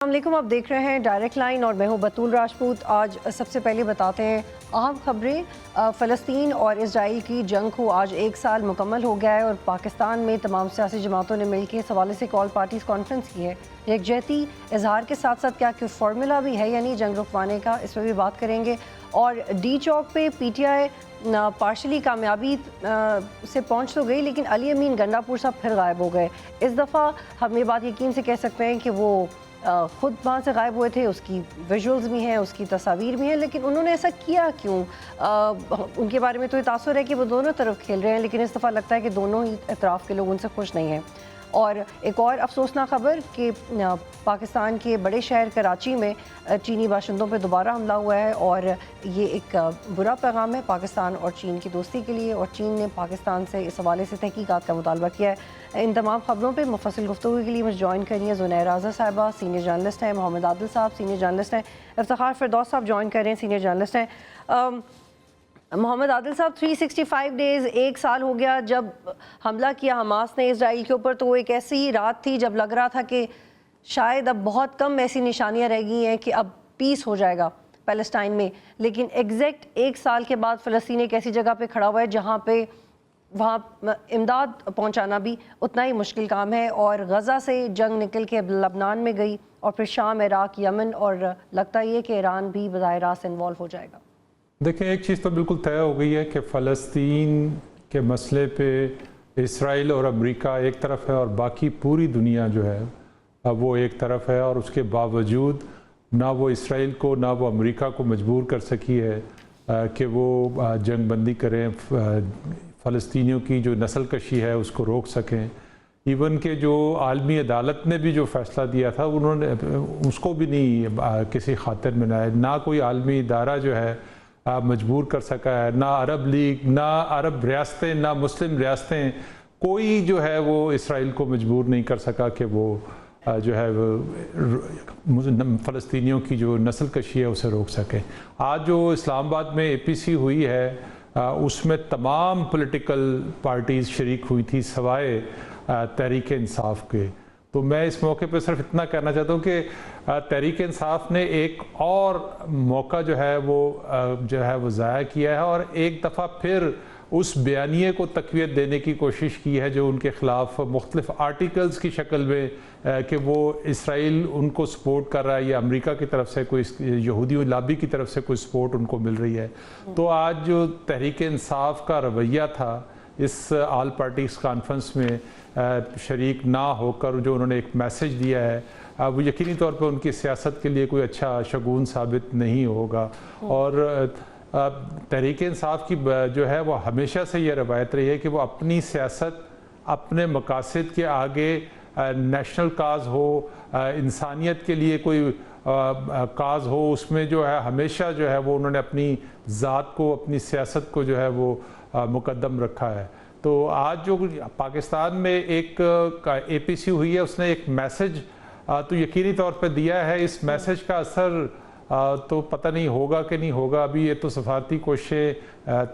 السلام علیکم، آپ دیکھ رہے ہیں ڈائریکٹ لائن اور میں ہوں بطول راجپوت۔ آج سب سے پہلے بتاتے ہیں اہم خبریں۔ فلسطین اور اسرائیل کی جنگ کو آج 1 سال مکمل ہو گیا ہے اور پاکستان میں تمام سیاسی جماعتوں نے مل کے اس حوالے سے کال پارٹیز کانفرنس کی ہے۔ یکجہتی اظہار کے ساتھ ساتھ کیا کوئی فارمولا بھی ہے یا نہیں جنگ رکوانے کا، اس پہ بھی بات کریں گے۔ اور ڈی چوک پہ پی ٹی آئی پارشلی کامیابی سے پہنچ تو گئی، لیکن علی امین گنڈا پور صاحب پھر غائب ہو گئے۔ اس دفعہ ہم یہ بات یقین سے کہہ سکتے ہیں کہ وہ خود وہاں سے غائب ہوئے تھے، اس کی ویژولز بھی ہیں، اس کی تصاویر بھی ہیں، لیکن انہوں نے ایسا کیا کیوں؟ ان کے بارے میں تو یہ تاثر ہے کہ وہ دونوں طرف کھیل رہے ہیں، لیکن اس دفعہ لگتا ہے کہ دونوں ہی اطراف کے لوگ ان سے خوش نہیں ہیں۔ اور ایک اور افسوسناک خبر کہ پاکستان کے بڑے شہر کراچی میں چینی باشندوں پہ دوبارہ حملہ ہوا ہے، اور یہ ایک برا پیغام ہے پاکستان اور چین کی دوستی کے لیے، اور چین نے پاکستان سے اس حوالے سے تحقیقات کا مطالبہ کیا ہے۔ ان تمام خبروں پہ مفصل گفتگو کے لیے مجھے جوائن کرنی ہے زنیر رازا صاحبہ، سینئر جرنلسٹ ہیں، محمد عادل صاحب سینئر جرنلسٹ ہیں، افتخار فردوس صاحب جوائن کر رہے ہیں، سینئر جرنلسٹ ہیں۔ محمد عادل صاحب، 365 ڈیز، 1 سال ہو گیا جب حملہ کیا حماس نے اسرائیل کے اوپر، تو وہ ایک ایسی رات تھی جب لگ رہا تھا کہ شاید اب بہت کم ایسی نشانیاں رہ گئی ہیں کہ اب پیس ہو جائے گا پیلسٹائن میں، لیکن ایگزیکٹ 1 سال کے بعد فلسطین ایک ایسی جگہ پہ کھڑا ہوا ہے جہاں پہ وہاں امداد پہنچانا بھی اتنا ہی مشکل کام ہے، اور غزہ سے جنگ نکل کے لبنان میں گئی اور پھر شام، عراق، یمن، اور لگتا یہ کہ ایران بھی براہ راست انوالو ہو جائے گا۔ دیکھیں، ایک چیز تو بالکل طے ہو گئی ہے کہ فلسطین کے مسئلے پہ اسرائیل اور امریکہ ایک طرف ہے اور باقی پوری دنیا جو ہے وہ ایک طرف ہے، اور اس کے باوجود نہ وہ اسرائیل کو نہ وہ امریکہ کو مجبور کر سکی ہے کہ وہ جنگ بندی کریں، فلسطینیوں کی جو نسل کشی ہے اس کو روک سکیں۔ ایون کہ جو عالمی عدالت نے بھی جو فیصلہ دیا تھا انہوں نے اس کو بھی نہیں کسی خاطر میں لایا، نہ کوئی عالمی ادارہ جو ہے مجبور کر سکا ہے، نہ عرب لیگ، نہ عرب ریاستیں، نہ مسلم ریاستیں، کوئی جو ہے وہ اسرائیل کو مجبور نہیں کر سکا کہ وہ جو ہے فلسطینیوں کی جو نسل کشی ہے اسے روک سکے۔ آج جو اسلام آباد میں اے پی سی ہوئی ہے اس میں تمام پولیٹیکل پارٹیز شریک ہوئی تھی سوائے تحریک انصاف کے۔ تو میں اس موقع پہ صرف اتنا کہنا چاہتا ہوں کہ تحریک انصاف نے ایک اور موقع جو ہے وہ ضائع کیا ہے، اور ایک دفعہ پھر اس بیانیے کو تقویت دینے کی کوشش کی ہے جو ان کے خلاف مختلف آرٹیکلز کی شکل میں کہ وہ اسرائیل ان کو سپورٹ کر رہا ہے یا امریکہ کی طرف سے کوئی یہودی لابی کی طرف سے کوئی سپورٹ ان کو مل رہی ہے۔ تو آج جو تحریک انصاف کا رویہ تھا اس آل پارٹیز کانفرنس میں شریک نہ ہو کر جو انہوں نے ایک میسج دیا ہے، وہ یقینی طور پہ ان کی سیاست کے لیے کوئی اچھا شگون ثابت نہیں ہوگا۔ اور تحریک انصاف کی جو ہے وہ ہمیشہ سے یہ روایت رہی ہے کہ وہ اپنی سیاست اپنے مقاصد کے آگے نیشنل کاز ہو، انسانیت کے لیے کوئی کاز ہو، اس میں جو ہے ہمیشہ جو ہے وہ انہوں نے اپنی ذات کو، اپنی سیاست کو جو ہے وہ مقدم رکھا ہے۔ تو آج جو پاکستان میں ایک اے پی سی ہوئی ہے، اس نے ایک میسج تو یقینی طور پہ دیا ہے۔ اس میسج کا اثر تو پتہ نہیں ہوگا کہ نہیں ہوگا، ابھی یہ تو سفارتی کوششیں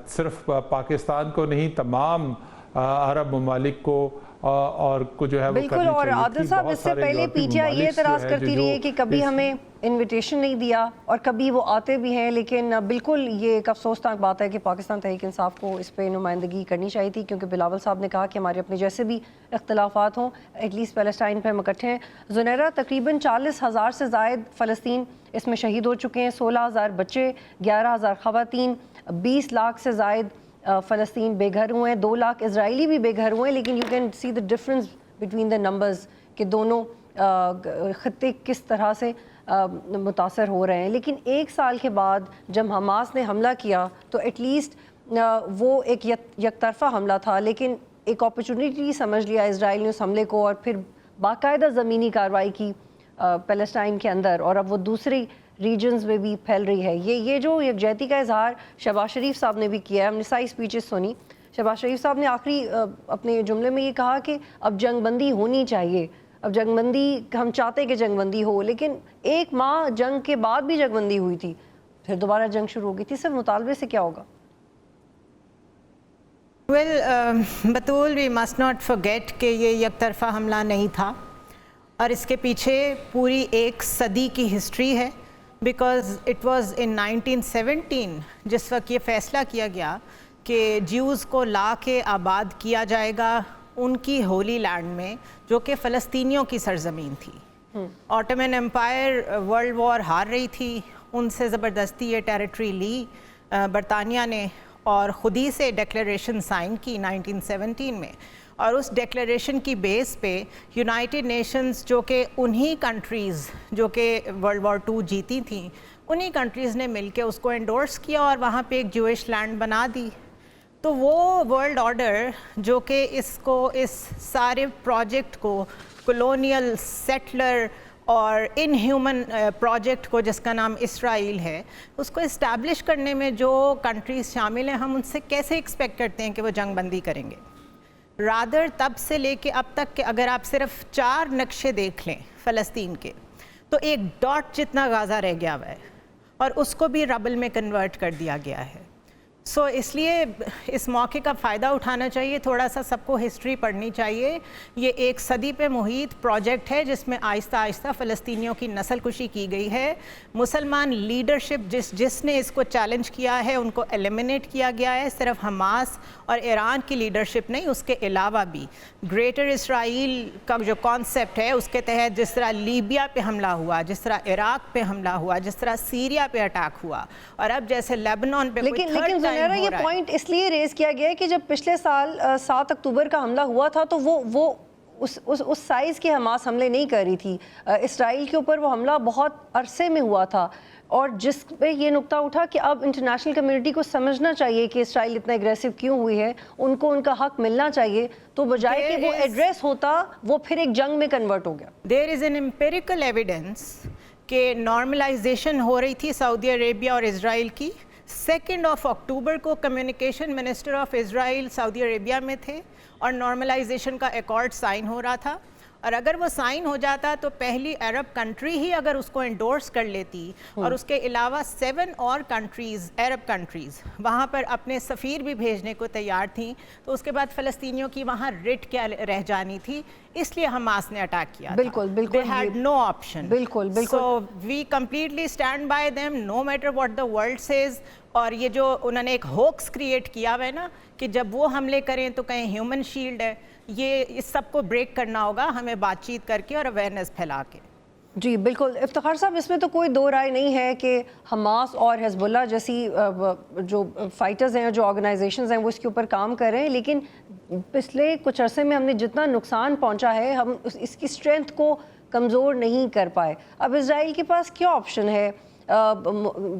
صرف پاکستان کو نہیں تمام عرب ممالک کو اور کو جو ہے وہ کرنی چاہیے۔ بالکل، اور عادل صاحب اس سے پہلے پی ٹی آئی یہ اعتراض کرتی رہی ہے کہ کبھی ہمیں انویٹیشن نہیں دیا اور کبھی وہ آتے بھی ہیں، لیکن بالکل یہ ایک افسوسناک بات ہے کہ پاکستان تحریک انصاف کو اس پہ نمائندگی کرنی چاہیے تھی، کیونکہ بلاول صاحب نے کہا کہ ہمارے اپنے جیسے بھی اختلافات ہوں، ایٹ لیسٹ پیلسٹائن پہ ہم اکٹھے ہیں۔ زنیرہ، تقریباً 40,000 سے زائد فلسطین اس میں شہید ہو چکے ہیں، 16,000 بچے، 11,000 خواتین، 20 لاکھ سے زائد فلسطین بے گھر ہوئے ہیں، 2 لاکھ اسرائیلی بھی بے گھر ہوئے ہیں، لیکن you can see the difference between the numbers کہ دونوں خطے کس طرح سے متاثر ہو رہے ہیں۔ لیکن 1 سال کے بعد جب حماس نے حملہ کیا تو ایٹ لیسٹ وہ ایک یک طرفہ حملہ تھا، لیکن ایک اپرچونٹی سمجھ لیا اسرائیل نے اس حملے کو، اور پھر باقاعدہ زمینی کارروائی کی پیلسٹائن کے اندر، اور اب وہ دوسری ریجنز میں بھی پھیل رہی ہے۔ یہ جو یکجہتی کا اظہار شہباز شریف صاحب نے بھی کیا ہے، ہم نے ساری سپیچز سنی، شہباز شریف صاحب نے آخری اپنے جملے میں یہ کہا کہ اب جنگ بندی ہونی چاہیے، اب جنگ بندی ہم چاہتے کہ جنگ بندی ہو، لیکن 1 ماہ جنگ کے بعد بھی جنگ بندی ہوئی تھی، پھر دوبارہ جنگ شروع ہو گئی تھی، صرف مطالبے سے کیا ہوگا؟ بطول، وی مسٹ ناٹ فرگیٹ کہ یہ یک طرفہ حملہ نہیں تھا، اور اس کے پیچھے پوری ایک صدی کی ہسٹری ہے، بیکاز اٹ واز ان 1917 جس وقت یہ فیصلہ کیا گیا کہ جیوز کو لا کے آباد کیا جائے گا ان کی ہولی لینڈ میں جو کہ فلسطینیوں کی سرزمین تھی۔ آٹومن امپائر ورلڈ وار ہار رہی تھی، ان سے زبردستی یہ ٹیریٹری لی برطانیہ نے، اور خود ہی سے ڈیکلیریشن سائن کی 1917 میں، اور اس ڈیکلیریشن کی بیس پہ یونائٹڈ نیشنز جو کہ انہی کنٹریز جو کہ ورلڈ وار 2 جیتی تھیں، انہی کنٹریز نے مل کے اس کو انڈورس کیا اور وہاں پہ ایک جوئش لینڈ بنا دی۔ تو وہ ورلڈ آرڈر جو کہ اس سارے پروجیکٹ کو کولونیل سیٹلر اور ان ہیومن پروجیکٹ کو جس کا نام اسرائیل ہے، اس کو اسٹیبلش کرنے میں جو کنٹریز شامل ہیں، ہم ان سے کیسے ایکسپیکٹ کرتے ہیں کہ وہ جنگ بندی کریں گے؟ رادر تب سے لے کے اب تک کہ اگر آپ صرف 4 نقشے دیکھ لیں فلسطین کے، تو ایک ڈاٹ جتنا غازہ رہ گیا ہوا ہے، اور اس کو بھی ربل میں کنورٹ کر دیا گیا ہے۔ سو اس لیے اس موقع کا فائدہ اٹھانا چاہیے، تھوڑا سا سب کو ہسٹری پڑھنی چاہیے۔ یہ ایک صدی پہ محیط پروجیکٹ ہے جس میں آہستہ آہستہ فلسطینیوں کی نسل کشی کی گئی ہے۔ مسلمان لیڈرشپ جس نے اس کو چیلنج کیا ہے ان کو ایلیمنیٹ کیا گیا ہے، صرف حماس اور ایران کی لیڈرشپ نہیں، اس کے علاوہ بھی گریٹر اسرائیل کا جو کانسیپٹ ہے اس کے تحت جس طرح لیبیا پہ حملہ ہوا، جس طرح عراق پہ حملہ ہوا، جس طرح سیریا پہ اٹیک ہوا، اور اب جیسے لیبنان پہ لیکن زنیرہ یہ پوائنٹ اس لیے ریز کیا گیا ہے کہ جب پچھلے سال 7 اکتوبر کا حملہ ہوا تھا تو وہ اس سائز کے حماس حملے نہیں کر رہی تھی، اسرائیل کے اوپر وہ حملہ بہت عرصے میں ہوا تھا، اور جس پہ یہ نقطہ اٹھا کہ اب انٹرنیشنل کمیونٹی کو سمجھنا چاہیے کہ اسرائیل اتنا اگریسو کیوں ہوئی ہے، ان کو ان کا حق ملنا چاہیے، تو بجائے کہ وہ ایڈریس ہوتا وہ پھر ایک جنگ میں کنورٹ ہو گیا۔ دیر از این امپیریکل ایویڈنس کہ نارملائزیشن ہو رہی تھی سعودی عربیہ اور اسرائیل کی۔ 2 اکتوبر کو کمیونیکیشن منسٹر آف اسرائیل سعودی عربیہ میں تھے اور نارملائزیشن کا ایکارڈ سائن ہو رہا تھا، اور اگر وہ سائن ہو جاتا تو پہلی عرب کنٹری ہی اگر اس کو انڈورس کر لیتی، اور اس کے علاوہ 7 اور کنٹریز عرب کنٹریز وہاں پر اپنے سفیر بھی بھیجنے کو تیار تھیں، تو اس کے بعد فلسطینیوں کی وہاں رٹ کیا رہ جانی تھی، اس لیے حماس نے اٹیک کیا۔ بالکل they had no option. بالکل So we completely stand by them no matter what the world says. اور یہ جو انہوں نے ایک ہوکس کریٹ کیا ہوا ہے نا کہ جب وہ حملے کریں تو کہیں ہیومن شیلڈ ہے، یہ اس سب کو بریک کرنا ہوگا ہمیں بات چیت کر کے اور اویئرنیس پھیلا کے۔ جی بالکل افتخار صاحب، اس میں تو کوئی دو رائے نہیں ہے کہ حماس اور حزب اللہ جیسی جو فائٹرز ہیں، جو آرگنائزیشنز ہیں، وہ اس کے اوپر کام کر رہے ہیں، لیکن پچھلے کچھ عرصے میں ہم نے جتنا نقصان پہنچا ہے ہم اس کی اسٹرینتھ کو کمزور نہیں کر پائے۔ اب اسرائیل کے پاس کیا آپشن ہے؟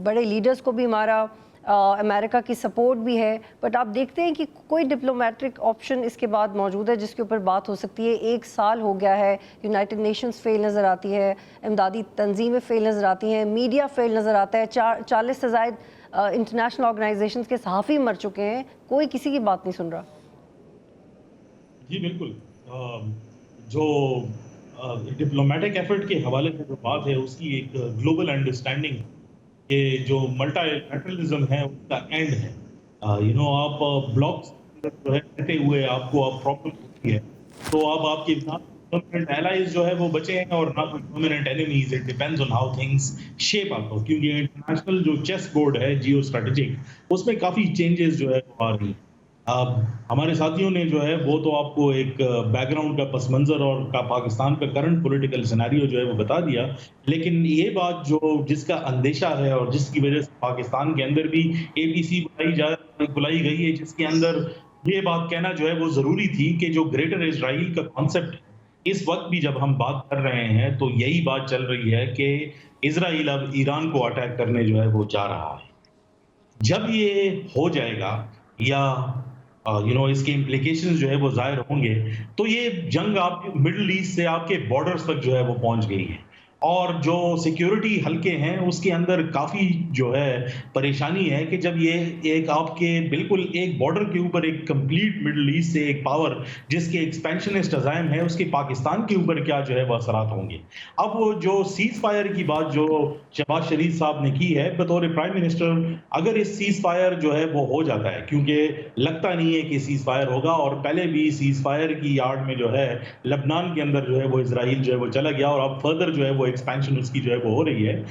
بڑے لیڈرز کو بھی مارا، امریکہ کی سپورٹ بھی ہے، بٹ آپ دیکھتے ہیں کہ کوئی ڈپلومیٹک آپشن اس کے بعد موجود ہے جس کے اوپر بات ہو سکتی ہے؟ 1 سال ہو گیا ہے، یونائٹڈ نیشنز فیل نظر آتی ہے، امدادی تنظیمیں فیل نظر آتی ہیں، میڈیا فیل نظر آتا ہے، 40 سے زائد انٹرنیشنل آرگنائزیشنز کے صحافی مر چکے ہیں، کوئی کسی کی بات نہیں سن رہا۔ جی بالکل، جو ڈپلومیٹک ایفرٹ کے حوالے سے جو بات ہے اس کی ایک گلوبل انڈرسٹینڈنگ کہ جو ملٹی لیٹرلزم ہے اس کا اینڈ ہے۔ آپ بلاکس جو ہے رہتے ہوئے آپ کو اب پرابلم ہوتی ہے، تو اب آپ کے پرماننٹ الائز جو ہے وہ بچے ہیں اور نہ کوئی permanent enemies. It depends on how things shape up, کیونکہ انٹرنیشنل جو چیس بورڈ ہے جیو اسٹریٹجک، اس میں کافی چینجز جو ہے وہ آ رہی ہیں۔ ہمارے ساتھیوں نے جو ہے وہ تو آپ کو ایک بیک گراؤنڈ کا پس منظر اور پاکستان کا کرنٹ پولیٹیکل سیناریو جو ہے وہ بتا دیا، لیکن یہ بات جس کا اندیشہ ہے اور جس کی وجہ سے پاکستان کے اندر بھی ABC بلائی گئی ہے، جس کے اندر یہ بات کہنا جو ہے وہ ضروری تھی کہ جو گریٹر اسرائیل کا کانسیپٹ اس وقت بھی جب ہم بات کر رہے ہیں تو یہی بات چل رہی ہے کہ اسرائیل اب ایران کو اٹیک کرنے جو ہے وہ جا رہا ہے۔ جب یہ ہو جائے گا یا اس کے امپلیکیشنز جو ہے وہ ظاہر ہوں گے، تو یہ جنگ آپ مڈل ایسٹ سے آپ کے بارڈرز تک جو ہے وہ پہنچ گئی ہے، اور جو سیکیورٹی حلقے ہیں اس کے اندر کافی جو ہے پریشانی ہے کہ جب یہ ایک آپ کے بالکل ایک بارڈر کے اوپر ایک کمپلیٹ مڈل ایسٹ سے ایک پاور جس کے ایکسپینشنسٹ عزائم ہے اس کے پاکستان کے اوپر کیا جو ہے وہ اثرات ہوں گے. اب وہ جو سیز فائر کی بات جو شہباز شریف صاحب نے کی ہے بطور پرائم منسٹر، اگر اس سیز فائر جو ہے وہ ہو جاتا ہے، کیونکہ لگتا نہیں ہے کہ سیز فائر ہوگا، اور پہلے بھی سیز فائر کی یارڈ میں جو ہے لبنان کے اندر جو ہے وہ اسرائیل جو ہے وہ چلا گیا، اور اب فردر جو ہے وہ ایکسپینشن اس کی جو ہے وہ ہو رہی ہے،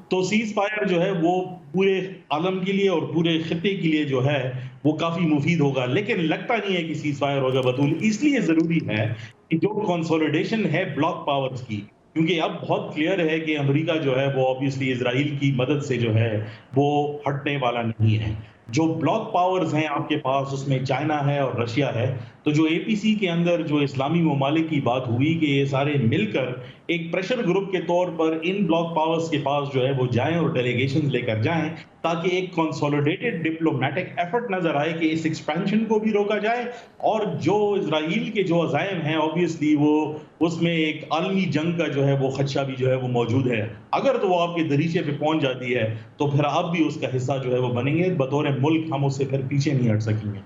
تو سیز فائر جو ہے وہ پورے عالم کے لیے اور پورے خطے کے لیے جو ہے وہ کافی مفید ہوگا. لیکن لگتا نہیں ہے کہ سیز فائر ہوگا بطول. اس لیے ضروری ہے کہ جو کنسولیڈیشن ہے بلاک پاورز کی، کیونکہ اب بہت کلیئر ہے کہ امریکہ جو ہے وہ آبویسلی اسرائیل کی مدد سے جو ہے وہ ہٹنے والا نہیں ہے. جو بلاک پاورز ہیں آپ کے پاس اس میں چائنا ہے اور رشیا ہے، تو جو اے پی سی کے اندر جو اسلامی ممالک کی بات ہوئی کہ یہ سارے مل کر ایک پریشر گروپ کے طور پر ان بلاک پاورز کے پاس جو ہے وہ جائیں اور ڈیلیگیشن لے کر جائیں، تاکہ ایک کنسولیڈیٹڈ ڈپلومیٹک ایفرٹ نظر آئے کہ اس ایکسپینشن کو بھی روکا جائے، اور جو اسرائیل کے جو عزائم ہیں آبویسلی وہ اس میں ایک عالمی جنگ کا جو ہے وہ خدشہ بھی جو ہے وہ موجود ہے. اگر تو وہ آپ کے دریچے پہ پہنچ جاتی ہے تو پھر آپ بھی اس کا حصہ جو ہے وہ بنیں گے. بطور ملک ہم اس سے پھر پیچھے نہیں ہٹ سکیں گے.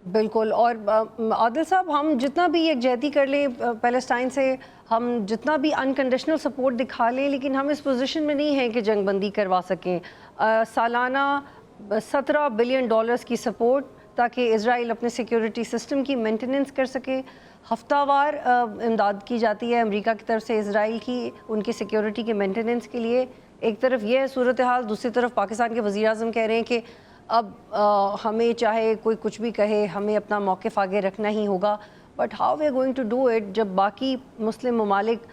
بالکل. اور عادل صاحب، ہم جتنا بھی یکجہتی کر لیں پیلسٹائن سے، ہم جتنا بھی انکنڈیشنل سپورٹ دکھا لیں، لیکن ہم اس پوزیشن میں نہیں ہیں کہ جنگ بندی کروا سکیں. سالانہ $17 بلین کی سپورٹ تاکہ اسرائیل اپنے سیکیورٹی سسٹم کی مینٹیننس کر سکے. ہفتہ وار امداد کی جاتی ہے امریکہ کی طرف سے اسرائیل کی ان کی سیکیورٹی کے مینٹیننس کے لیے. ایک طرف یہ ہے صورتحال، دوسری طرف پاکستان کے وزیر اعظم کہہ رہے ہیں کہ اب ہمیں چاہے کوئی کچھ بھی کہے، ہمیں اپنا موقف آگے رکھنا ہی ہوگا. But how we are going to do it جب باقی مسلم ممالک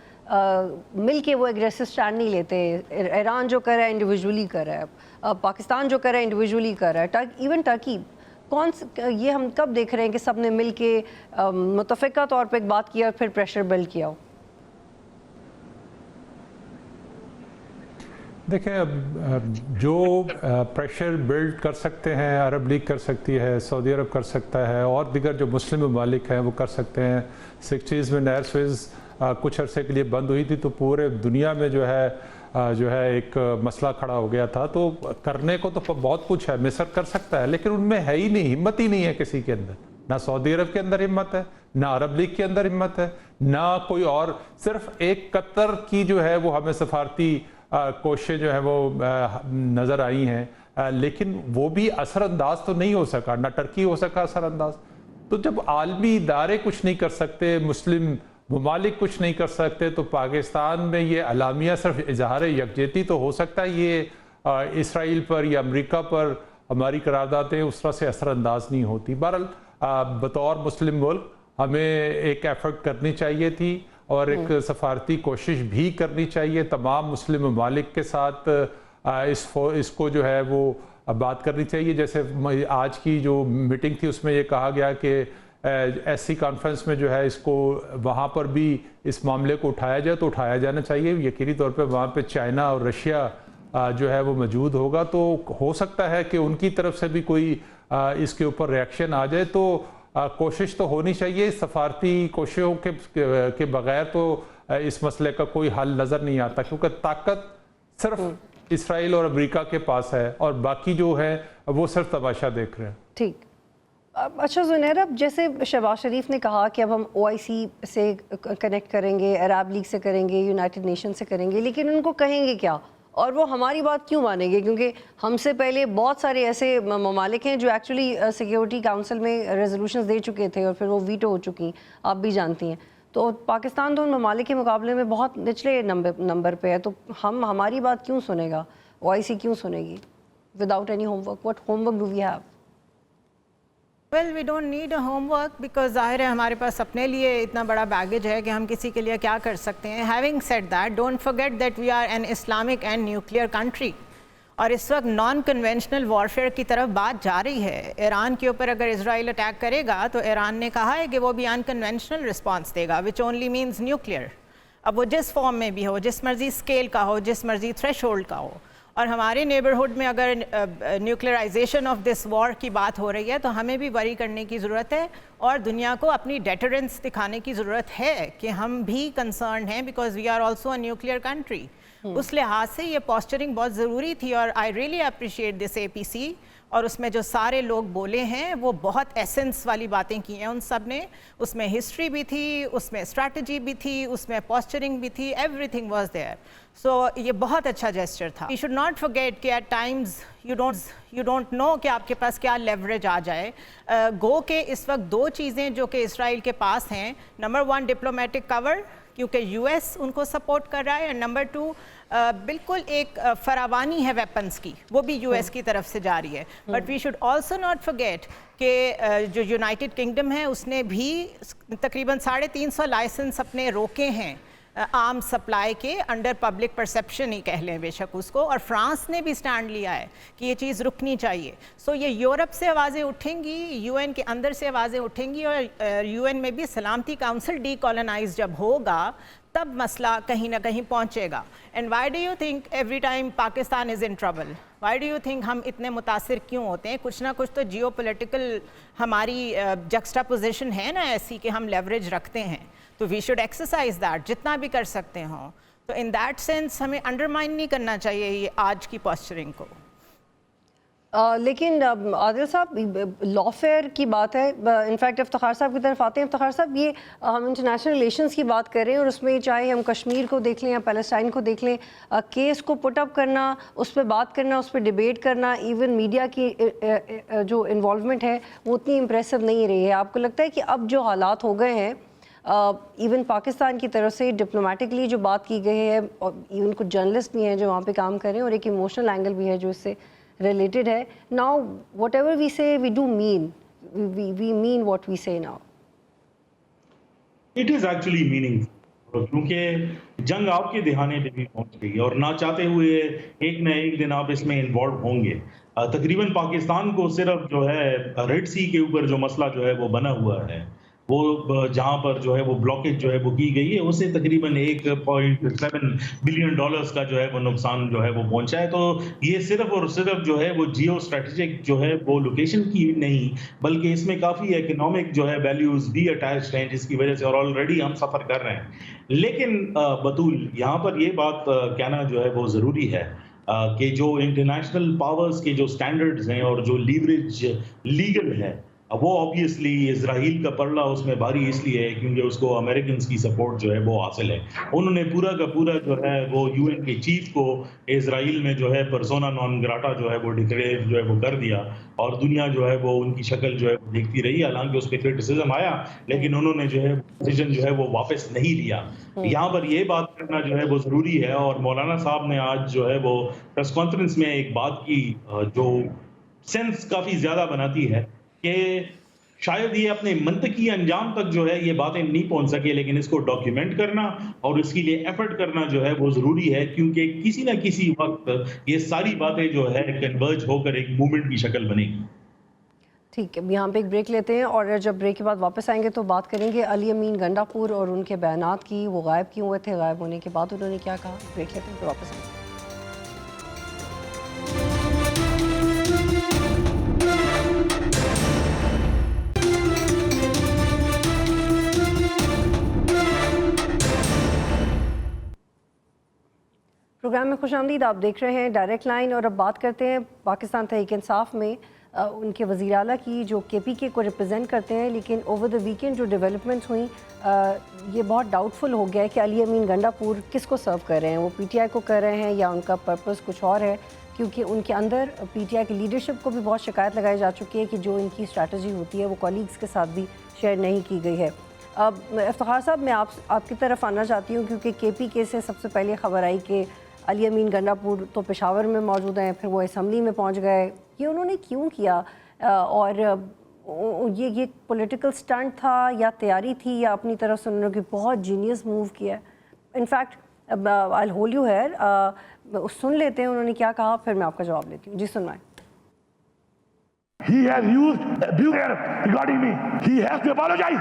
مل کے وہ ایگریسو اسٹینڈ نہیں لیتے؟ ایران جو کر رہا ہے انڈیویجولی کر رہا ہے، پاکستان جو کر رہا ہے انڈیویجولی کر رہا ہے، ایون ٹرکی. یہ ہم کب دیکھ رہے ہیں کہ سب نے مل کے متفقہ طور پہ ایک بات کیا اور پھر پریشر بلڈ کیا ہو؟ دیکھیں، جو پریشر بلڈ کر سکتے ہیں عرب لیگ کر سکتی ہے، سعودی عرب کر سکتا ہے، اور دیگر جو مسلم ممالک ہیں وہ کر سکتے ہیں. 60s میں نیر سوئز کچھ عرصے کے لیے بند ہوئی تھی تو پورے دنیا میں جو ہے ایک مسئلہ کھڑا ہو گیا تھا. تو کرنے کو تو بہت کچھ ہے، مصر کر سکتا ہے، لیکن ان میں ہے ہی نہیں، ہمت ہی نہیں ہے کسی کے اندر. نہ سعودی عرب کے اندر ہمت ہے، نہ عرب لیگ کے اندر ہمت ہے، نہ کوئی اور. صرف ایک قطر کی جو ہے وہ ہمیں سفارتی کوششیں جو ہیں وہ نظر آئی ہیں، لیکن وہ بھی اثر انداز تو نہیں ہو سکا. نہ ٹرکی ہو سکا اثر انداز. تو جب عالمی ادارے کچھ نہیں کر سکتے، مسلم ممالک کچھ نہیں کر سکتے، تو پاکستان میں یہ اعلامیہ صرف اظہار یکجہتی تو ہو سکتا ہے، یہ اسرائیل پر یا امریکہ پر ہماری قراردادیں اس طرح سے اثر انداز نہیں ہوتی. بہرحال بطور مسلم ملک ہمیں ایک ایفرٹ کرنی چاہیے تھی، اور ایک سفارتی کوشش بھی کرنی چاہیے تمام مسلم ممالک کے ساتھ. اس کو جو ہے وہ بات کرنی چاہیے. جیسے آج کی جو میٹنگ تھی اس میں یہ کہا گیا کہ ایس سی کانفرنس میں جو ہے اس کو وہاں پر بھی اس معاملے کو اٹھایا جائے تو اٹھایا جانا چاہیے. یقینی طور پہ وہاں پہ چائنا اور رشیا جو ہے وہ موجود ہوگا، تو ہو سکتا ہے کہ ان کی طرف سے بھی کوئی اس کے اوپر ریئیکشن آ جائے. تو کوشش تو ہونی چاہیے. سفارتی کوششوں کے بغیر تو اس مسئلے کا کوئی حل نظر نہیں آتا، کیونکہ طاقت صرف اسرائیل اور امریکہ کے پاس ہے، اور باقی جو ہے وہ صرف تماشا دیکھ رہے ہیں. ٹھیک. اچھا زنیر، اب جیسے شہباز شریف نے کہا کہ اب ہم OIC سے کنیکٹ کریں گے، عرب لیگ سے کریں گے، یونائٹڈ نیشن سے کریں گے، لیکن ان کو کہیں گے کیا اور وہ ہماری بات کیوں مانیں گے؟ کیونکہ ہم سے پہلے بہت سارے ایسے ممالک ہیں جو ایکچولی سیکیورٹی کاؤنسل میں ریزولوشنز دے چکے تھے اور پھر وہ ویٹو ہو چکی، آپ بھی جانتی ہیں. تو پاکستان تو ان ممالک کے مقابلے میں بہت نچلے نمبر پہ ہے، تو ہماری بات کیوں سنے گا؟ OIC کیوں سنے گی without any homework? What homework do we have? Well, we don't need a homework because ظاہر ہے ہمارے پاس اپنے لیے اتنا بڑا بیگیج ہے کہ ہم کسی کے لیے کیا کر سکتے ہیں. Having said that, don't forget that we are an Islamic and nuclear country. اور اس وقت نان کنونشنل وارفیئر کی طرف بات جا رہی ہے. ایران کے اوپر اگر اسرائیل اٹیک کرے گا تو ایران نے کہا ہے کہ وہ بھی انکنونشنل رسپانس دے گا which only means nuclear. اب وہ جس فارم میں بھی ہو، جس مرضی اسکیل کا ہو، جس مرضی تھریش ہولڈ کا ہو. اور ہمارے نیبرہڈ میں اگر نیوکلیئرائزیشن آف دس وار کی بات ہو رہی ہے تو ہمیں بھی وری کرنے کی ضرورت ہے، اور دنیا کو اپنی ڈیٹرنس دکھانے کی ضرورت ہے کہ ہم بھی کنسرنڈ ہیں because we are also a nuclear country. اس لحاظ سے یہ پوسچرنگ بہت ضروری تھی، اور I really appreciate this APC، اور اس میں جو سارے لوگ بولے ہیں وہ بہت ایسنس والی باتیں کی ہیں ان سب نے. اس میں ہسٹری بھی تھی، اس میں اسٹریٹجی بھی تھی، اس میں پوسچرنگ بھی تھی، everything was there. So یہ بہت اچھا جیسچر تھا. یو شوڈ ناٹ فرگیٹ کہ at times you don't know کہ آپ کے پاس کیا لیوریج آ جائے. گو کہ اس وقت دو چیزیں جو کہ اسرائیل کے پاس ہیں، نمبر 1 ڈپلومیٹک کور، کیونکہ US ان کو سپورٹ کر رہا ہے، اور نمبر 2 بالکل ایک فراوانی ہے ویپنز کی، وہ بھی US کی طرف سے جاری ہے. But we should also not forget کہ جو یونائٹڈ کنگڈم ہے اس نے بھی تقریباً 350 لائسنس اپنے روکے ہیں آرم سپلائی کے، انڈر پبلک پرسیپشن ہی کہہ لیں بے شک اس کو، اور فرانس نے بھی سٹینڈ لیا ہے کہ یہ چیز رکنی چاہیے. سو یہ یورپ سے آوازیں اٹھیں گی، UN کے اندر سے آوازیں اٹھیں گی، اور UN میں بھی سلامتی کاؤنسل ڈی کالونائز جب ہوگا تب مسئلہ کہیں نہ کہیں پہنچے گا. And why do you think every time Pakistan is in trouble? Why do you think ہم اتنے متاثر کیوں ہوتے ہیں؟ کچھ نہ کچھ تو جیو پولیٹیکل ہماری جکسٹا پوزیشن ہے نا ایسی کہ ہم لیوریج رکھتے ہیں، تو وی شوڈ ایکسرسائز دیٹ جتنا بھی کر سکتے ہوں. تو ان دیٹ سینس ہمیں انڈرمائن نہیں کرنا چاہیے یہ آج کی پوسچرنگ کو. لیکن عادل صاحب لا فیئر کی بات ہے، انفیکٹ افتخار صاحب کی طرف آتے ہیں. افتخار صاحب یہ ہم انٹرنیشنل ریلیشنز کی بات کر رہے ہیں، اور اس میں چاہے ہم کشمیر کو دیکھ لیں یا پیلسٹائن کو دیکھ لیں، کیس کو پٹ اپ کرنا، اس پہ بات کرنا، اس پہ ڈیبیٹ کرنا، ایون میڈیا کی جو انوالومنٹ ہے وہ اتنی امپریسو نہیں رہی ہے. آپ کو لگتا ہے کہ اب جو حالات ہو گئے ہیں، ایون پاکستان کی طرف سے ڈپلومیٹکلی جو بات کی گئی ہے، اور ایون کچھ جرنلسٹ بھی ہیں جو وہاں پہ کام کر رہے ہیں، اور ایک ایموشنل اینگل بھی ہے جو اس سے related ہے. Now whatever we say we do mean, we mean what we say now. It is actually meaningful کیونکہ جنگ آپ کے دہانے پہ بھی پہنچ گئی، اور نہ چاہتے ہوئے ایک نہ ایک دن آپ اس میں انوالو ہوں گے. تقریباً پاکستان کو صرف جو ہے ریڈ سی کے اوپر جو مسئلہ جو ہے وہ بنا ہوا ہے، وہ جہاں پر جو ہے وہ بلاکیج جو ہے وہ کی گئی ہے، اسے تقریباً $1.7 بلین کا جو ہے وہ نقصان جو ہے وہ پہنچا ہے. تو یہ صرف اور صرف جو ہے وہ جیو اسٹریٹجک جو ہے وہ لوکیشن کی نہیں، بلکہ اس میں کافی اکنامک جو ہے ویلیوز بھی اٹیچڈ ہیں، جس کی وجہ سے اور آلریڈی ہم سفر کر رہے ہیں. لیکن بطول یہاں پر یہ بات کہنا جو ہے وہ ضروری ہے کہ جو انٹرنیشنل پاورز کے جو سٹینڈرڈز ہیں اور جو لیوریج لیگل ہے، وہ آبویسلی اسرائیل کا پلڑا اس میں بھاری اس لیے ہے کیونکہ اس کو امریکنز کی سپورٹ جو ہے وہ حاصل ہے. انہوں نے پورا کا پورا جو ہے وہ UN کے چیف کو اسرائیل میں جو ہے پرسونا نان گراٹا جو ہے وہ ڈکلیئر جو ہے وہ کر دیا، اور دنیا جو ہے وہ ان کی شکل جو ہے وہ دیکھتی رہی. حالانکہ اس پہ کرٹیسزم آیا، لیکن انہوں نے جو ہے ڈیسیژن جو ہے وہ واپس نہیں لیا. یہاں پر یہ بات کرنا جو ہے وہ ضروری ہے، اور مولانا صاحب نے آج جو ہے وہ پریس کانفرنس میں ایک بات کی جو سینس کافی زیادہ بناتی ہے کہ شاید یہ اپنے منطقی انجام تک جو ہے یہ باتیں نہیں پہنچ سکے، لیکن اس کو ڈاکیومنٹ کرنا اور اس کے لیے ایفرٹ کرنا جو ہے وہ ضروری ہے، کیونکہ کسی نہ کسی وقت یہ ساری باتیں جو ہے کنورج ہو کر ایک موومنٹ کی شکل بنے گی. ٹھیک ہے، یہاں پہ ایک بریک لیتے ہیں، اور جب بریک کے بعد واپس آئیں گے تو بات کریں گے علی امین گنڈا پور اور ان کے بیانات کی. وہ غائب کیوں ہوئے تھے، غائب ہونے کے بعد انہوں نے کیا کہا. بریک لیتے ہیں پھر واپس آئیں گے. پروگرام میں خوش آمدید. آپ دیکھ رہے ہیں ڈائریکٹ لائن، اور اب بات کرتے ہیں پاکستان تحریک انصاف میں ان کے وزیر اعلیٰ کی جو KPK کو ریپرزینٹ کرتے ہیں. لیکن اوور دا ویکینڈ جو ڈیولپمنٹس ہوئیں، یہ بہت ڈاؤٹ فل ہو گیا ہے کہ علی امین گنڈا پور کس کو سرو کر رہے ہیں. وہ PTI کو کر رہے ہیں یا ان کا پرپس کچھ اور ہے، کیونکہ ان کے اندر PTI کی لیڈرشپ کو بھی بہت شکایت لگائی جا چکی ہے کہ جو ان کی اسٹریٹجی ہوتی ہے وہ کولیگز کے ساتھ بھی شیئر نہیں کی گئی ہے. اب افتخار صاحب میں آپ کی طرف آنا چاہتی ہوں، کیونکہ KPK سے سب سے پہلے خبر آئی کہ علی امین گنڈا پور تو پشاور میں موجود ہیں، پھر وہ اسمبلی میں پہنچ گئے. یہ انہوں نے کیوں کیا، اور یہ پولیٹیکل سٹنٹ تھا یا تیاری تھی، یا اپنی طرف سے انہوں نے بہت جینیس موو کیا؟ In fact I hold you here, سن لیتے ہیں انہوں نے کیا کہا، پھر میں آپ کا جواب لیتی ہوں. جی سنوائیں. He has used abuse regarding me. He has to apologize.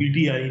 PTI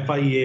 FIA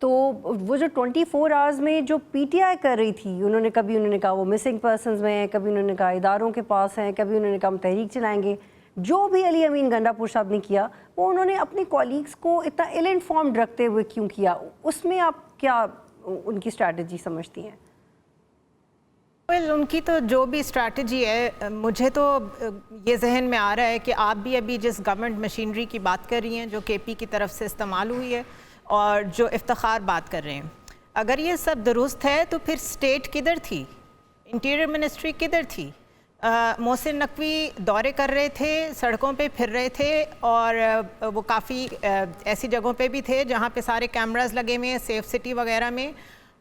تو وہ جو 24 آورز میں جو پی ٹی آئی کر رہی تھی، کبھی انہوں نے کہا وہ مسنگ پرسنز میں ہیں، کبھی انہوں نے کہا اداروں کے پاس ہیں، کبھی انہوں نے کہا ہم تحریک چلائیں گے. جو بھی علی امین گنڈا پور صاحب نے کیا وہ انہوں نے اپنی کولیگز کو اتنا ایل انفارمڈ رکھتے ہوئے کیوں کیا؟ اس میں آپ کیا ان کی اسٹریٹجی سمجھتی ہیں؟ ان کی تو جو بھی اسٹریٹجی ہے، مجھے تو یہ ذہن میں آ رہا ہے کہ آپ بھی ابھی جس گورنمنٹ مشینری کی بات کر رہی ہیں جو کے پی کی طرف سے استعمال ہوئی ہے اور جو افتخار بات کر رہے ہیں، اگر یہ سب درست ہے تو پھر اسٹیٹ کدھر تھی؟ انٹیریئر منسٹری کدھر تھی؟ محسن نقوی دورے کر رہے تھے، سڑکوں پہ پھر رہے تھے، اور وہ کافی ایسی جگہوں پہ بھی تھے جہاں پہ سارے کیمراز لگے ہوئے ہیں، سیف سٹی وغیرہ میں.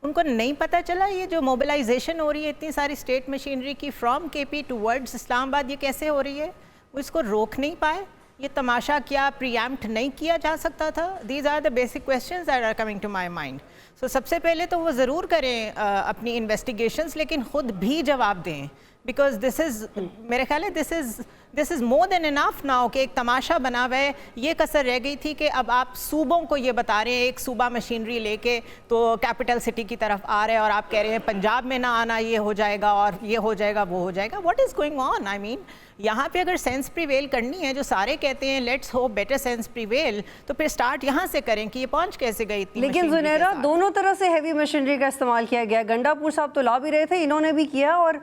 ان کو نہیں پتہ چلا یہ جو موبلائزیشن ہو رہی ہے اتنی ساری اسٹیٹ مشینری کی فرام کے پی ٹوورڈز اسلام آباد، یہ کیسے ہو رہی ہے؟ وہ اس کو روک نہیں پائے. یہ تماشا کیا پریامپٹ نہیں کیا جا سکتا تھا؟ These are the basic questions that are coming to my mind. So سب سے پہلے تو وہ ضرور کریں اپنی انویسٹیگیشنز، لیکن خود بھی جواب دیں، بیکاز دس از، میرے خیال ہے دس از مور دین انف ناؤ کہ ایک تماشا بنا ہوا ہے. یہ کسر رہ گئی تھی کہ اب آپ صوبوں کو یہ بتا رہے ہیں، ایک صوبہ مشینری لے کے تو کیپٹل سٹی کی طرف آ رہے ہیں اور آپ کہہ رہے ہیں پنجاب میں نہ آنا، یہ ہو جائے گا اور یہ ہو جائے گا وہ ہو جائے گا. What is going on? آئی مین یہاں پہ اگر سینس پریویل کرنی ہے، جو سارے کہتے ہیں let's hope better sense prevail, تو پھر سٹارٹ یہاں سے کریں کہ یہ پہنچ کیسے گئی اتنی. لیکن زنیرہ دونوں طرح سے ہیوی مشینری کا استعمال کیا گیا. گنڈا پور صاحب تو لا بھی رہے تھے، انہوں نے بھی کیا، اور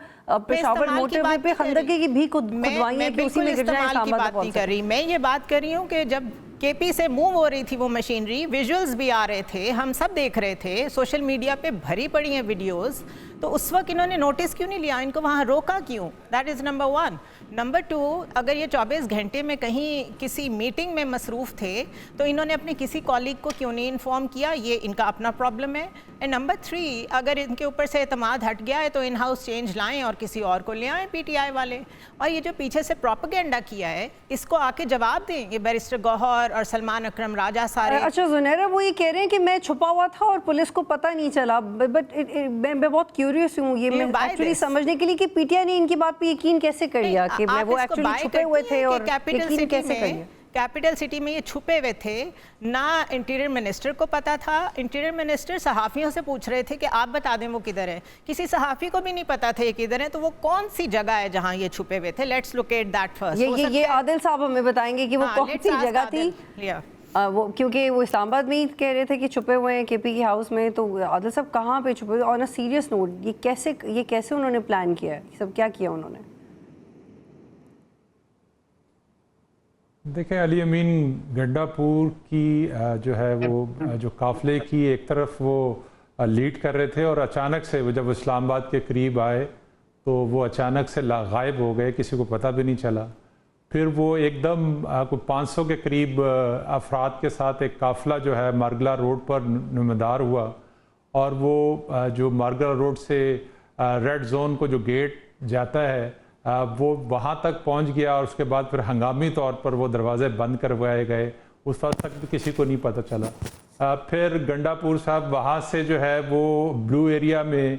پشاور موٹر وے پہ خندقے کی بھی کھدوائی ہے کہ اسی میں گر جائیں. کی بات نہیں کر رہی میں، یہ بات کر رہی ہوں کہ جب کے پی سے موو ہو رہی تھی وہ مشینری، ویژولز بھی آ رہے تھے، ہم سب دیکھ رہے تھے، سوشل میڈیا پہ بھری پڑی ہیں ویڈیوز، تو اس وقت انہوں نے نوٹس کیوں نہیں لیا؟ ان کو وہاں روکا کیوں؟ That is number 1. نمبر 2، اگر یہ 24 گھنٹے میں کہیں کسی میٹنگ میں مصروف تھے تو انہوں نے اپنے کسی کالیگ کو کیوں نہیں انفارم کیا؟ یہ ان کا اپنا پرابلم ہے. اینڈ نمبر 3، اگر ان کے اوپر سے اعتماد ہٹ گیا ہے تو ان ہاؤس چینج لائیں اور کسی اور کو لے آئیں پی ٹی آئی والے. اور یہ جو پیچھے سے پروپیگنڈا کیا ہے اس کو آ کے جواب دیں. یہ بیرسٹر گوہر اور سلمان اکرم راجہ سارے. اچھا زنیرہ، وہ یہ کہہ رہے ہیں کہ میں چھپا ہوا تھا اور پولیس کو پتہ نہیں چلا، بٹ میں بہت کیوریس ہوں یہ میں ایکچولی سمجھنے کے لیے کہ پی ٹی آئی نے ان کی بات پہ یقین کیسے کر لیا کہ وہ ایکچولی چھپے ہوئے تھے، اور یقین کیسے کر لیا؟ کیپٹل سٹی میں یہ چھپے ہوئے تھے، نہ انٹیریئر منسٹر کو پتا تھا. انٹیریئر منسٹر صحافیوں سے پوچھ رہے تھے کہ آپ بتا دیں وہ کدھر ہے. کسی صحافی کو بھی نہیں پتا تھا یہ کدھر ہے. تو وہ کون سی جگہ ہے جہاں یہ چھپے ہوئے تھے؟ Let's locate that first. یہ عادل صاحب ہمیں بتائیں گے کہ وہ کون سی جگہ تھی، وہ کیونکہ وہ اسلام آباد میں ہی کہہ رہے تھے کہ چھپے ہوئے ہیں کے پی کے ہاؤس میں. تو عادل صاحب کہاں پہ چھپے ہوئے؟ آن اے سیریس نوٹ، یہ کیسے انہوں نے پلان کیا ہے؟ یہ سب کیا کیا انہوں نے؟ دیکھیں، علی امین گنڈا پور کی جو ہے وہ جو قافلے کی ایک طرف وہ لیڈ کر رہے تھے، اور اچانک سے وہ جب اسلام آباد کے قریب آئے تو وہ اچانک سے غائب ہو گئے، کسی کو پتہ بھی نہیں چلا. پھر وہ ایک دم 500 کے قریب افراد کے ساتھ ایک قافلہ جو ہے مارگلا روڈ پر نمودار ہوا، اور وہ جو مارگلا روڈ سے ریڈ زون کو جو گیٹ جاتا ہے وہ وہاں تک پہنچ گیا، اور اس کے بعد پھر ہنگامی طور پر وہ دروازے بند کروائے گئے. اس وقت تک بھی کسی کو نہیں پتہ چلا. پھر گنڈا پور صاحب وہاں سے جو ہے وہ بلو ایریا میں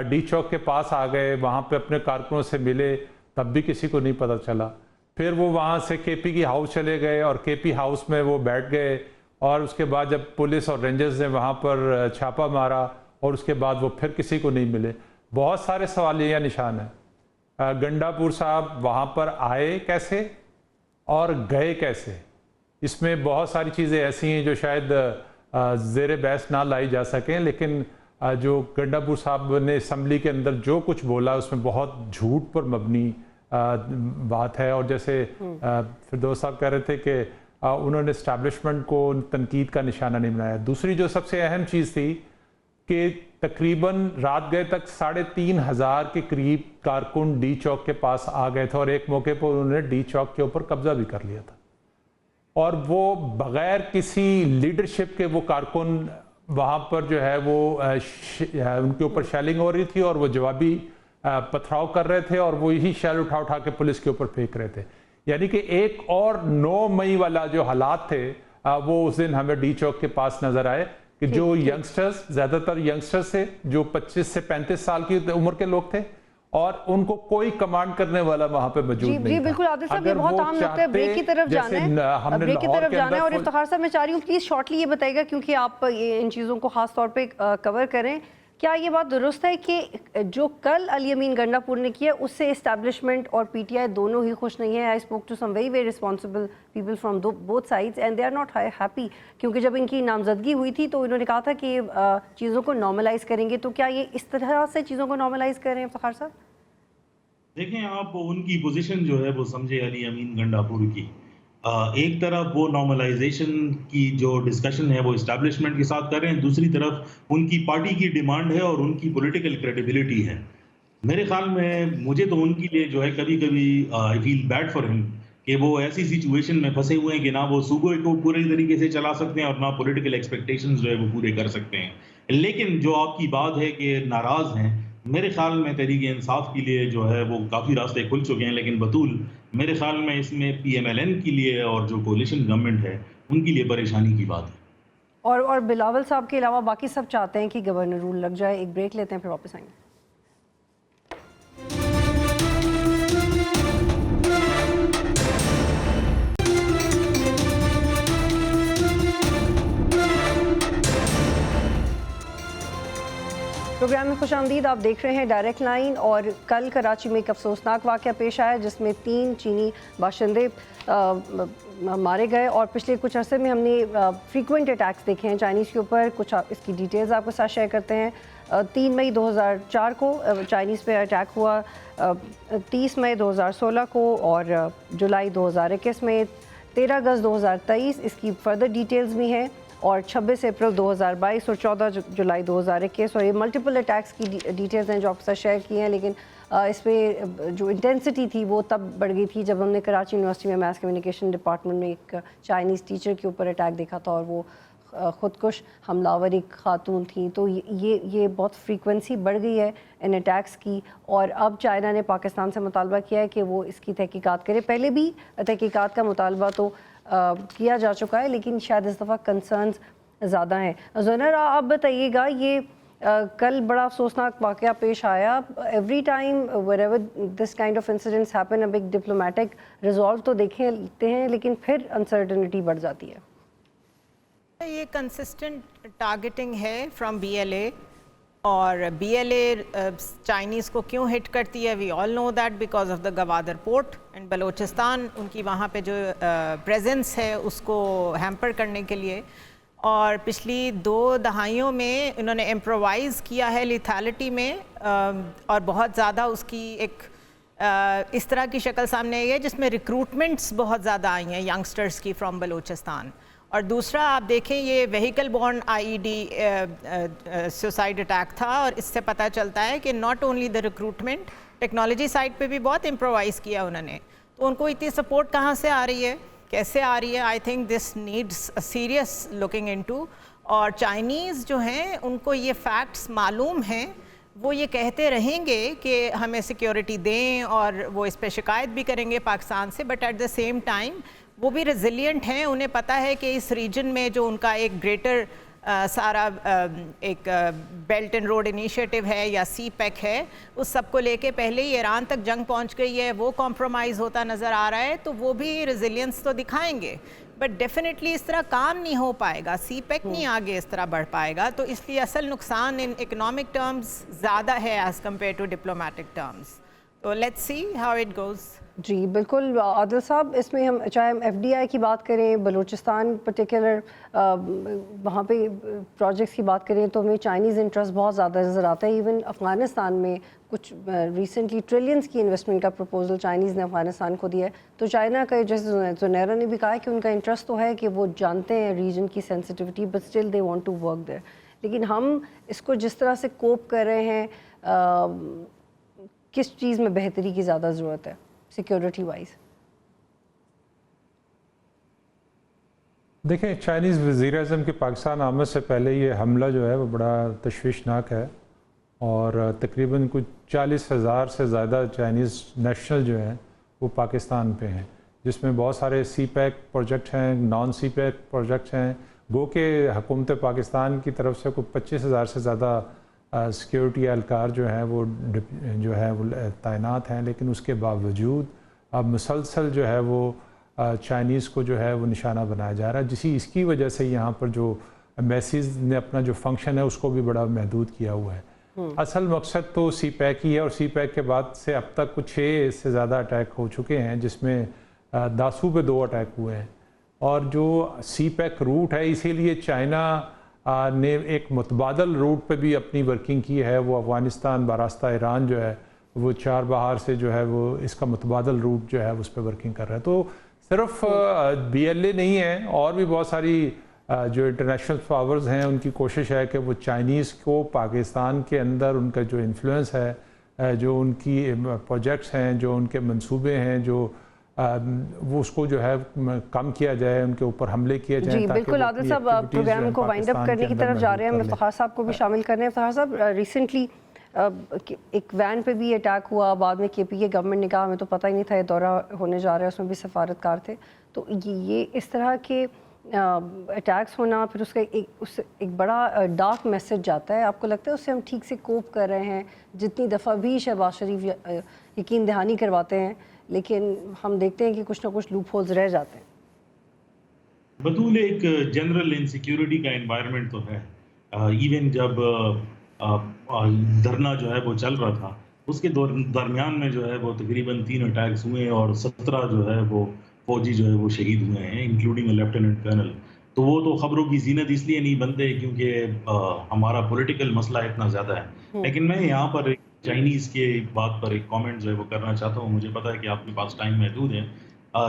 ڈی چوک کے پاس آ گئے، وہاں پہ اپنے کارکنوں سے ملے، تب بھی کسی کو نہیں پتہ چلا. پھر وہ وہاں سے کے پی کی ہاؤس چلے گئے اور کے پی ہاؤس میں وہ بیٹھ گئے، اور اس کے بعد جب پولیس اور رینجرز نے وہاں پر چھاپا مارا اور اس کے بعد وہ پھر کسی کو نہیں ملے. بہت سارے سوالیہ نشان ہیں. گنڈا پور صاحب وہاں پر آئے کیسے اور گئے کیسے؟ اس میں بہت ساری چیزیں ایسی ہیں جو شاید زیر بحث نہ لائی جا سکیں، لیکن جو گنڈا پور صاحب نے اسمبلی کے اندر جو کچھ بولا اس میں بہت جھوٹ پر مبنی بات ہے. اور جیسے فردوس صاحب کہہ رہے تھے کہ انہوں نے اسٹیبلشمنٹ کو تنقید کا نشانہ نہیں بنایا. دوسری جو سب سے اہم چیز تھی کہ تقریباً رات گئے تک 3500 کے قریب کارکن ڈی چوک کے پاس آ گئے تھے، اور ایک موقع پر انہوں نے ڈی چوک کے اوپر قبضہ بھی کر لیا تھا، اور وہ بغیر کسی لیڈرشپ کے وہ کارکن وہاں پر جو ہے وہ ان کے اوپر شیلنگ ہو رہی تھی، اور وہ جوابی پتھراؤ کر رہے تھے، اور وہ یہی شیل اٹھا کے پولیس کے اوپر پھینک رہے تھے. یعنی کہ ایک اور 9 مئی والا جو حالات تھے وہ اس دن ہمیں ڈی چوک کے پاس نظر آئے کہ جو ینگسٹرز، زیادہ تر ینگسٹرز تھے جو 25 سے 35 سال کی عمر کے لوگ تھے، اور ان کو کوئی کمانڈ کرنے والا وہاں پہ موجود نہیں جی تھا. بالکل عادل صاحب، یہ اگر بہت وہ عام نقطہ ہے. بریک کی طرف جانا ہے، بریک کی طرف جانا ہے. اور افتخار صاحب میں چاہ رہی ہوں پلیز شارٹلی یہ بتائے گا کیونکہ آپ ان چیزوں کو خاص طور پہ کور کریں. کیا یہ بات درست ہے کہ جو کل علی امین گنڈا پور نے کیا اس سے اسٹیبلشمنٹ اور پی ٹی آئی دونوں ہی خوش نہیں ہیں؟ I spoke to some very responsible people from both sides and they are not happy, کیونکہ جب ان کی نامزدگی ہوئی تھی تو انہوں نے کہا تھا کہ چیزوں کو نارملائز کریں گے. تو کیا یہ اس طرح سے چیزوں کو نارملائز کریں افتخار صاحب؟ دیکھیں آپ ان کی پوزیشن جو ہے وہ سمجھے علی امین گنڈا پور کی، ایک طرف وہ نارملائزیشن کی جو ڈسکشن ہے وہ اسٹیبلشمنٹ کے ساتھ کر رہے ہیں، دوسری طرف ان کی پارٹی کی ڈیمانڈ ہے اور ان کی پولیٹیکل کریڈیبلٹی ہے. میرے خیال میں مجھے تو ان کے لیے جو ہے کبھی کبھی آئی فیل بیڈ فار ہم کہ وہ ایسی سچویشن میں پھنسے ہوئے ہیں کہ نہ وہ صوبے کو پورے طریقے سے چلا سکتے ہیں اور نہ پولیٹیکل ایکسپیکٹیشنز جو ہے وہ پورے کر سکتے ہیں. لیکن جو آپ کی بات ہے کہ ناراض ہیں، میرے خیال میں تحریک انصاف کے لیے جو ہے وہ کافی راستے کھل چکے ہیں، لیکن بطول میرے خیال میں اس میں پی ایم ایل این کے لیے اور جو کولیشن گورنمنٹ ہے ان کے لیے پریشانی کی بات ہے. اور بلاول صاحب کے علاوہ باقی سب چاہتے ہیں کہ گورنر رول لگ جائے. ایک بریک لیتے ہیں پھر واپس آئیں گے. پروگرام میں خوش آمدید. آپ دیکھ رہے ہیں ڈائریکٹ لائن. اور کل کراچی میں ایک افسوسناک واقعہ پیش آیا جس میں 3 چینی باشندے مارے گئے، اور پچھلے کچھ عرصے میں ہم نے فریکوینٹ اٹیکس دیکھے ہیں چائنیز کے اوپر. کچھ اس کی ڈیٹیلز آپ کے ساتھ شیئر کرتے ہیں. 3 مئی 2004 کو چائنیز پہ اٹیک ہوا، 30 مئی 2016 کو، اور جولائی 2021 میں، 13 اگست 2023 اس کی فردر ڈیٹیلز بھی ہیں، اور 26 اپریل 2022 اور 14 جولائی 2021. اور یہ ملٹیپل اٹیکس کی ڈیٹیلز ہیں جو آپ کے ساتھ شیئر کی ہیں. لیکن اس پہ جو انٹینسٹی تھی وہ تب بڑھ گئی تھی جب ہم نے کراچی یونیورسٹی میں میس کمیونیکیشن ڈپارٹمنٹ میں ایک چائنیز ٹیچر کے اوپر اٹیک دیکھا تھا، اور وہ خودکش حملہ آور ایک خاتون تھیں. تو یہ بہت فریکوینسی بڑھ گئی ہے ان اٹیکس کی. اور اب چائنا نے پاکستان سے مطالبہ کیا ہے کہ وہ اس کی تحقیقات کرے. پہلے بھی تحقیقات کا مطالبہ تو کیا جا چکا ہے، لیکن شاید اس دفعہ کنسرنز زیادہ ہیں. زنر آپ بتائیے گا، یہ کل بڑا افسوسناک واقعہ پیش آیا. Every time wherever this kind of incidents happen, a big diplomatic resolve تو دیکھتے ہیں، لیکن پھر انسرٹنٹی بڑھ جاتی ہے. یہ کنسسٹنٹ ٹارگیٹنگ ہے فرام بی ایل اے، اور بی ایل اے چائنیز کو کیوں ہٹ کرتی ہے؟ We all know that because of the Gwadar port and Balochistan. ان کی وہاں پہ جو پریزنس ہے اس کو ہیمپر کرنے کے لیے، اور پچھلی 2 دہائیوں میں انہوں نے امپرووائز کیا ہے لیتھیلٹی میں، اور بہت زیادہ اس کی ایک اس طرح کی شکل سامنے آئی ہے جس میں ریکروٹمنٹس بہت زیادہ آئی ہیں ینگسٹرز کی فرام بلوچستان. اور دوسرا آپ دیکھیں یہ vehicle born I E D suicide attack تھا، اور اس سے پتہ چلتا ہے کہ not only the recruitment, technology side پہ بھی بہت امپرووائز کیا انہوں نے. تو ان کو اتنی سپورٹ کہاں سے آ رہی ہے، کیسے آ رہی ہے؟ I think this needs serious looking into. اور چائنیز جو ہیں ان کو یہ فیکٹس معلوم ہیں، وہ یہ کہتے رہیں گے کہ ہمیں سیکیورٹی دیں، اور وہ اس پہ شکایت بھی کریں گے پاکستان سے، but at the same time وہ بھی ریزیلینٹ ہیں. انہیں پتہ ہے کہ اس ریجن میں جو ان کا ایک گریٹر سارا ایک بیلٹ اینڈ روڈ انیشیٹو ہے یا سی پیک ہے، اس سب کو لے کے پہلے ہی ایران تک جنگ پہنچ گئی ہے، وہ کمپرومائز ہوتا نظر آ رہا ہے. تو وہ بھی ریزیلینس تو دکھائیں گے، بٹ ڈیفینیٹلی اس طرح کام نہیں ہو پائے گا، سی پیک نہیں آگے اس طرح بڑھ پائے گا. تو اس لیے اصل نقصان ان اکنامک ٹرمز زیادہ ہے as compared to diplomatic terms. تو let's see how it goes. جی بالکل عادل صاحب، اس میں ہم چاہے ہم ایف ڈی آئی کی بات کریں، بلوچستان پرٹیکولر وہاں پہ پروجیکٹس کی بات کریں، تو ہمیں چائنیز انٹرسٹ بہت زیادہ نظر آتا ہے. ایون افغانستان میں کچھ ریسنٹلی ٹریلینز کی انویسٹمنٹ کا پروپوزل چائنیز نے افغانستان کو دیا ہے. تو چائنا کا جیسے زنیرا نے بھی کہا کہ ان کا انٹرسٹ تو ہے کہ وہ جانتے ہیں ریجن کی sensitivity, but still they want to work there. لیکن ہم اس کو جس طرح سے کوپ کر رہے ہیں، کس چیز میں بہتری کی زیادہ ضرورت ہے سیکیورٹی وائز؟ دیکھیں، چائنیز وزیر اعظم کے پاکستان آمد سے پہلے یہ حملہ جو ہے وہ بڑا تشویشناک ہے، اور تقریباً کچھ 40,000 سے زیادہ چائنیز نیشنل جو ہیں وہ پاکستان پہ ہیں، جس میں بہت سارے سی پیک پروجیکٹ ہیں، نان سی پیک پروجیکٹس ہیں. گو کہ حکومت پاکستان کی طرف سے کوئی 25,000 سے زیادہ سیکیورٹی اہلکار جو ہیں وہ تعینات ہیں، لیکن اس کے باوجود اب مسلسل جو ہے وہ چائنیز کو جو ہے وہ نشانہ بنایا جا رہا ہے، اس کی وجہ سے یہاں پر جو میسیز نے اپنا جو فنکشن ہے اس کو بھی بڑا محدود کیا ہوا ہے۔ اصل مقصد تو سی پیک ہی ہے، اور سی پیک کے بعد سے اب تک کچھ 6 سے زیادہ اٹیک ہو چکے ہیں، جس میں داسو پہ 2 اٹیک ہوئے ہیں، اور جو سی پیک روٹ ہے اسی لیے چائنا نے ایک متبادل روٹ پہ بھی اپنی ورکنگ کی ہے، وہ افغانستان براستہ ایران جو ہے وہ 4 بہار سے جو ہے وہ اس کا متبادل روٹ جو ہے اس پہ ورکنگ کر رہا ہے۔ تو صرف بی ایل اے نہیں ہے، اور بھی بہت ساری جو انٹرنیشنل پاورز ہیں ان کی کوشش ہے کہ وہ چائنیز کو پاکستان کے اندر ان کا جو انفلوئنس ہے، جو ان کی پروجیکٹس ہیں، جو ان کے منصوبے ہیں، جو وہ اس کو جو ہے کم کیا جائے، ان کے اوپر حملے کیے جائیں۔ جی بالکل، عادل صاحب پروگرام کو وائنڈ اپ کرنے کی طرف جا رہے ہیں، مفتخار صاحب کو بھی شامل کر رہے ہیں۔ مفتخار صاحب، ریسنٹلی ایک وین پہ بھی اٹیک ہوا، بعد میں کے پی کے گورنمنٹ نے کہا ہمیں تو پتہ ہی نہیں تھا یہ دورہ ہونے جا رہا ہے، اس میں بھی سفارتکار تھے۔ تو یہ اس طرح کے اٹیکس ہونا، پھر اس کا ایک بڑا ڈارک میسج جاتا ہے، آپ کو لگتا ہے اس سے ہم ٹھیک سے کوپ کر رہے ہیں؟ جتنی دفعہ بھی شہباز شریف یقین دہانی کرواتے ہیں، لیکن ہم دیکھتے ہیں کہ کچھ نہ کچھ لوپ ہولز رہ جاتے ہیں۔ بطول ایک جنرل انسیکیورٹی کا انوائرمنٹ تو ہے، ایون جب دھرنا جو ہے وہ چل رہا تھا، اس کے درمیان میں جو ہے وہ تقریباً 3 اٹیکس ہوئے اور 17 جو ہے وہ فوجی جو ہے وہ شہید ہوئے ہیں، انکلوڈنگ لیفٹیننٹ کرنل۔ تو وہ تو خبروں کی زینت اس لیے نہیں بنتے کیونکہ ہمارا پولیٹیکل مسئلہ اتنا زیادہ ہے، لیکن میں یہاں پر چائنیز کے بات پر ایک کامنٹ جو ہے وہ کرنا چاہتا ہوں۔ مجھے پتا ہے کہ آپ کے پاس ٹائم محدود ہے۔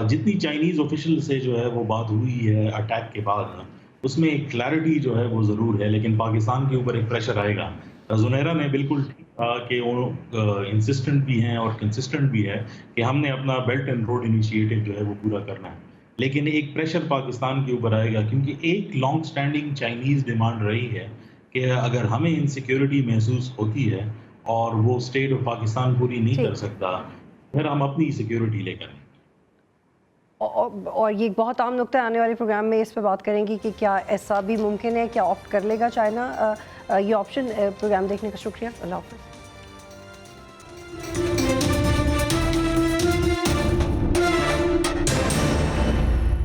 جتنی چائنیز آفیشیل سے جو ہے وہ بات ہوئی ہے اٹیک کے بعد، اس میں ایک کلیئرٹی جو ہے وہ ضرور ہے، لیکن پاکستان کے اوپر ایک پریشر آئے گا۔ زنیرہ نے بالکل ٹھیک کہا کہ وہ انسسٹنٹ بھی ہیں اور کنسسٹنٹ بھی ہے کہ ہم نے اپنا بیلٹ اینڈ روڈ انیشیٹو جو ہے وہ پورا کرنا ہے، لیکن ایک پریشر پاکستان کے اوپر آئے گا، کیونکہ ایک لانگ سٹینڈنگ چائنیز ڈیمانڈ رہی ہے کہ اگر ہمیں انسیکیورٹی محسوس ہوتی ہے اور وہ اسٹیٹ آف پاکستان پوری نہیں کر سکتا، پھر ہم اپنی سیکیورٹی لے کر۔ اور یہ ایک بہت عام نقطہ آنے والے پروگرام میں اس پہ بات کریں گے کہ کیا ایسا بھی ممکن ہے، کیا آپٹ کر لے گا چائنا یہ آپشن۔ پروگرام دیکھنے کا شکریہ، اللہ حافظ۔